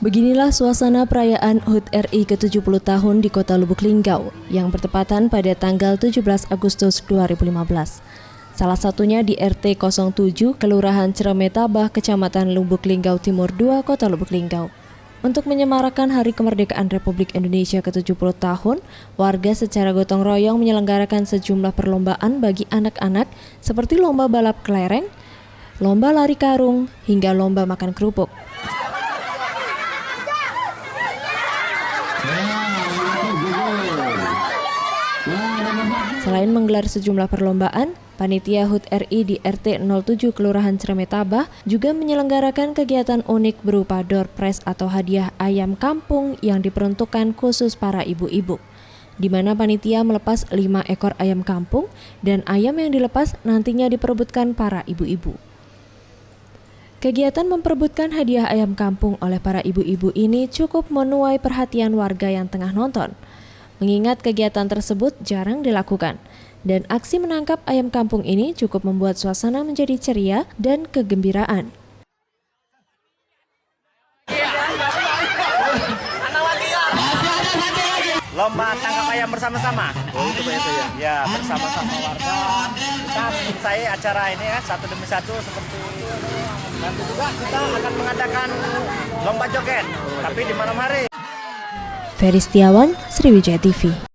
Beginilah suasana perayaan HUT RI ke-70 tahun di Kota Lubuk Linggau yang bertepatan pada tanggal 17 Agustus 2015. Salah satunya di RT 07 Kelurahan Ciremetabah, Kecamatan Lubuk Linggau Timur 2, Kota Lubuk Linggau. Untuk menyemarakan Hari Kemerdekaan Republik Indonesia ke-70 tahun, warga secara gotong royong menyelenggarakan sejumlah perlombaan bagi anak-anak seperti lomba balap kelereng, lomba lari karung, hingga lomba makan kerupuk. Selain menggelar sejumlah perlombaan, panitia HUT RI di RT 07 Kelurahan Ciremetabah juga menyelenggarakan kegiatan unik berupa door prize atau hadiah ayam kampung yang diperuntukkan khusus para ibu-ibu, di mana panitia melepas 5 ekor ayam kampung dan ayam yang dilepas nantinya diperebutkan para ibu-ibu. Kegiatan memperebutkan hadiah ayam kampung oleh para ibu-ibu ini cukup menuai perhatian warga yang tengah nonton, mengingat kegiatan tersebut jarang dilakukan, dan aksi menangkap ayam kampung ini cukup membuat suasana menjadi ceria dan kegembiraan. Lomba tangkap ayam bersama-sama. Oh, itu Pak ya? Ya, bersama-sama warga. Kita saya acara ini ya, satu demi satu seperti nanti juga kita akan mengadakan lomba joget, tapi di malam hari. Ferry Setiawan, Sriwijaya TV.